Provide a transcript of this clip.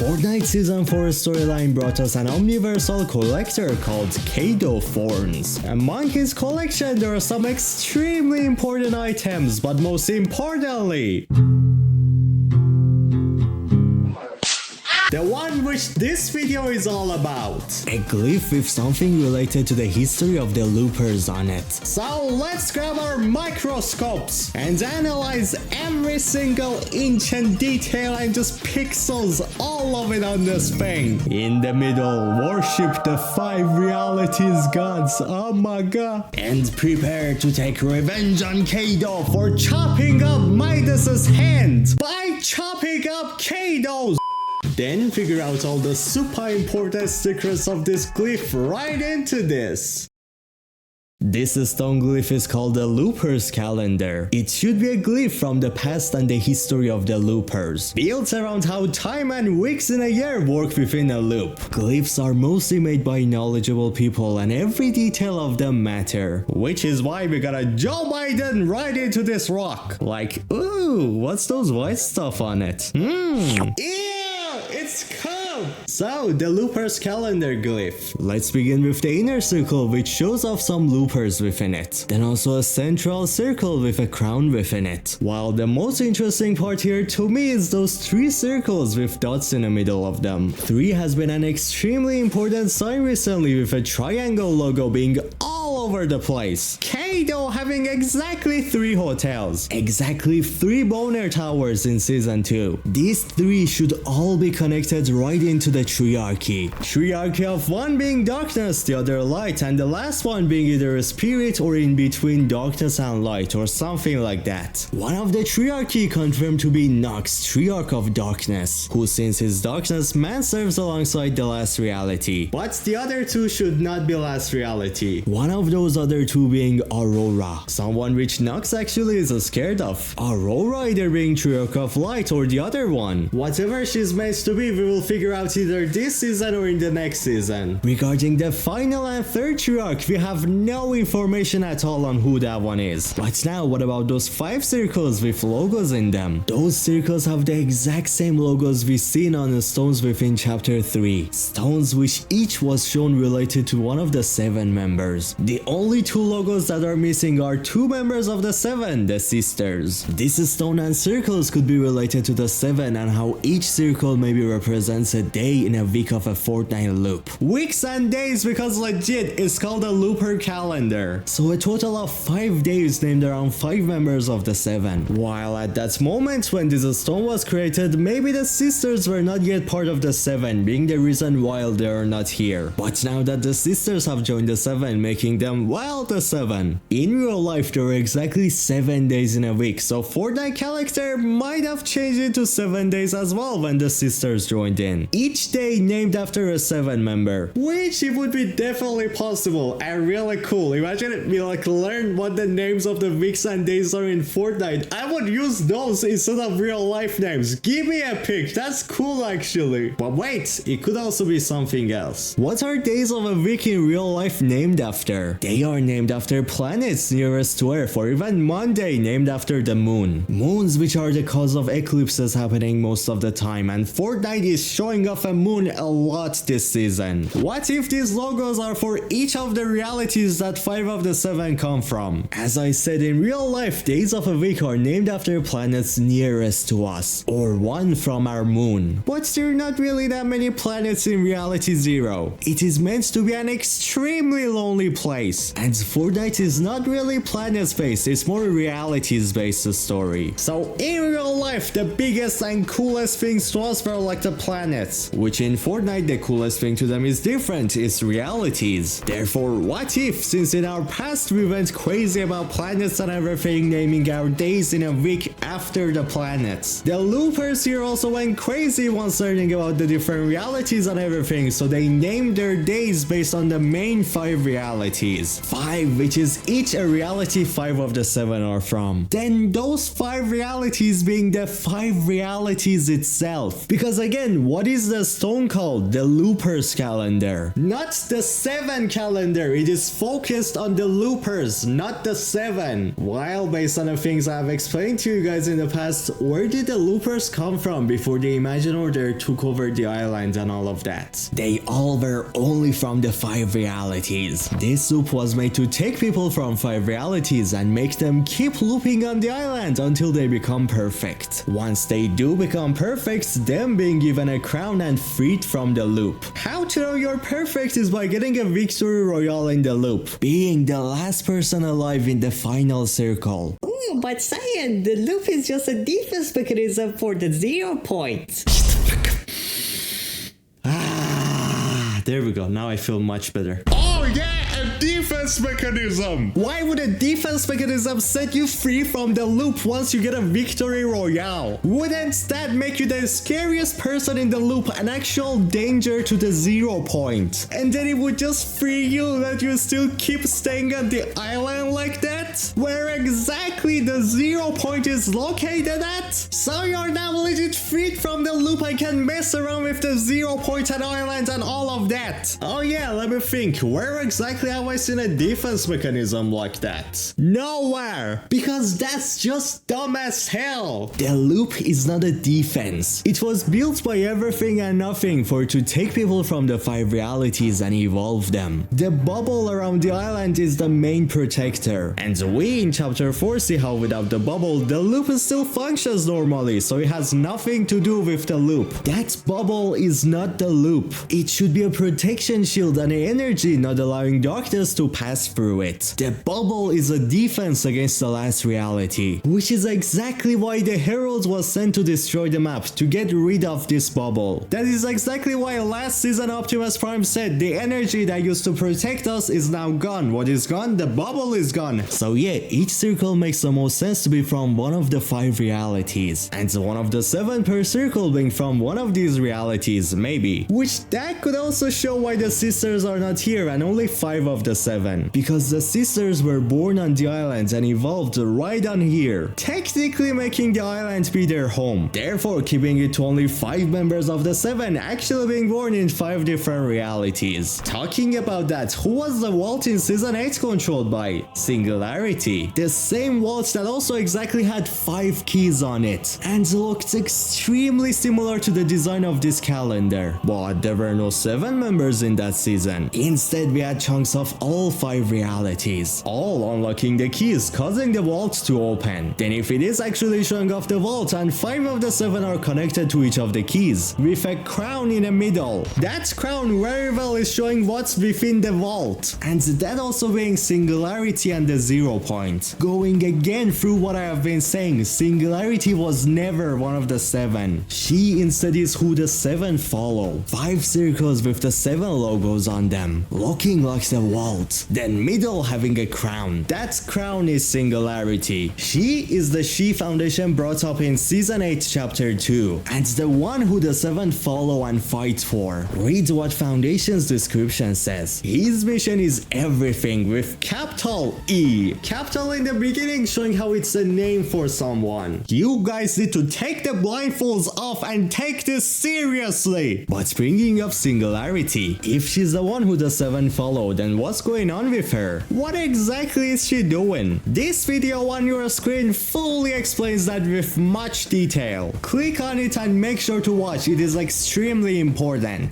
Fortnite Season 4 storyline brought us an omniversal collector called Kado Thorns. Among his collection there are some extremely important items, but most importantly, the one which this video is all about. A glyph with something related to the history of the loopers on it. So let's grab our microscopes and analyze every single inch and detail and just pixels, all of it on this thing. In the middle, worship the 5 realities gods, oh my god. And prepare to take revenge on Kado for chopping up Midas's hand by chopping up Kado's. Then figure out all the super important secrets of this glyph right into this. This stone glyph is called the Looper's Calendar. It should be a glyph from the past and the history of the loopers, built around how time and weeks in a year work within a loop. Glyphs are mostly made by knowledgeable people and every detail of them matter, which is why we got a Joe Biden right into this rock. Like, ooh, what's those white stuff on it? It's cool! So, the Looper's Calendar glyph. Let's begin with the inner circle, which shows off some loopers within it. Then also a central circle with a crown within it. While the most interesting part here to me is those 3 circles with dots in the middle of them. 3 has been an extremely important sign recently, with a triangle logo being all over the place. Kado having exactly 3 hotels, exactly 3 boner towers in season 2. These 3 should all be connected right into the triarchy. Triarchy of one being darkness, the other light, and the last one being either a spirit or in between darkness and light or something like that. One of the triarchy confirmed to be Nox, Triarch of Darkness, who since his darkness man serves alongside the last reality. But the other 2 should not be last reality. One of those other 2 being Aurora, someone which Nox actually is scared of. Aurora either being Triarch of Light or the other one. Whatever she's meant to be, we will figure out either this season or in the next season. Regarding the final and third Triarch, we have no information at all on who that one is. But now, what about those 5 circles with logos in them? Those circles have the exact same logos we seen on the stones within chapter 3. Stones which each was shown related to one of the 7 members. The only 2 logos that are missing are 2 members of the 7, the sisters. This stone and circles could be related to the 7 and how each circle maybe represents a day in a week of a Fortnite loop. Weeks and days, because legit it's called a Looper Calendar. So a total of 5 days named around 5 members of the 7. While at that moment when this stone was created, maybe the sisters were not yet part of the 7, being the reason why they are not here. But now that the sisters have joined the 7, making them, well, the 7. In real life there are exactly 7 days in a week, so Fortnite character might have changed it to 7 days as well when the sisters joined in. Each day named after a 7 member, which it would be definitely possible and really cool. Imagine if we like learn what the names of the weeks and days are in Fortnite. I would use those instead of real life names. Give me a pick, that's cool actually. But wait, it could also be something else. What are days of a week in real life named after? They are named after planets nearest to Earth, or even Monday named after the moon. Moons which are the cause of eclipses happening most of the time, and Fortnite is showing off a moon a lot this season. What if these logos are for each of the realities that 5 of the 7 come from? As I said, in real life, days of a week are named after planets nearest to us, or one from our moon. But there are not really that many planets in Reality Zero. It is meant to be an extremely lonely place, and Fortnite is not really planet-based, it's more realities-based story. So in real life, the biggest and coolest things to us were like the planets, which in Fortnite the coolest thing to them is different, it's realities. Therefore, what if, since in our past we went crazy about planets and everything, naming our days in a week after the planets, the loopers here also went crazy once learning about the different realities and everything, so they named their days based on the main 5 realities. realities. 5, which is each a reality 5 of the 7 are from. Then those 5 realities being the 5 realities itself. Because again, what is the stone called? The Loopers calendar. Not the 7 calendar. It is focused on the Loopers, not the 7. While based on the things I've explained to you guys in the past, where did the Loopers come from before the Imagine Order took over the island and all of that? They all were only from the 5 realities. This loop was made to take people from 5 realities and make them keep looping on the island until they become perfect. Once they do become perfect, them being given a crown and freed from the loop. How to know you're perfect is by getting a victory royale in the loop, being the last person alive in the final circle. But Saiyan, the loop is just a defense mechanism for the 0 point. There we go, now I feel much better. Oh yeah, a defense mechanism! Why would a defense mechanism set you free from the loop once you get a victory royale? Wouldn't that make you the scariest person in the loop, an actual danger to the 0 point? And then it would just free you that you still keep staying on the island like that? Where exactly the 0 point is located at? So you're now legit freed from the loop and can mess around with the 0 point and island and all of that. Oh yeah, let me think, where exactly have I seen a defense mechanism like that? Nowhere! Because that's just dumb as hell! The loop is not a defense. It was built by everything and nothing for to take people from the 5 realities and evolve them. The bubble around the island is the main protector. And we in chapter 4 see how without the bubble, the loop still functions normally, so it has nothing to do with the loop. That bubble is not the loop. It should be a protection shield and an energy not allowing darkness to pass through it. The bubble is a defense against the last reality, which is exactly why the Herald was sent to destroy the map, to get rid of this bubble. That is exactly why last season Optimus Prime said the energy that used to protect us is now gone. What is gone? The bubble is gone. So yeah, each circle makes the most sense to be from one of the 5 realities, and one of the 7 per circle being from one of these realities, maybe. Which that could also show why the sisters are not here and only 5 of the 7. Because the sisters were born on the island and evolved right on here, technically making the island be their home. Therefore keeping it to only 5 members of the 7 actually being born in 5 different realities. Talking about that, who was the vault in season 8 controlled by? Singularity. The same vault that also exactly had 5 keys on it and looked extremely similar to the design of this calendar. But there were no 7 members in that season. Instead we had chunks of all 5 realities, all unlocking the keys, causing the vault to open. Then if it is actually showing off the vault and 5 of the 7 are connected to each of the keys, with a crown in the middle, that crown very well is showing what's within the vault. And that also being Singularity and the 0 point. Going again through what I have been saying, Singularity was never one of the 7. She instead is who the 7 follow. 5 circles with the 7 logos on them, looking like the vault. Then middle having a crown. That crown is Singularity. She is the She Foundation brought up in season 8 chapter 2, and the one who the 7 follow and fight for. Read what Foundation's description says. His mission is everything with capital E. Capital in the beginning showing how it's a name for someone. You guys need to take the blindfolds off and take this seriously. But bringing up Singularity, if she's the one who the 7 follow, then what's going on with her? What exactly is she doing? This video on your screen fully explains that with much detail. Click on it and make sure to watch, it is extremely important.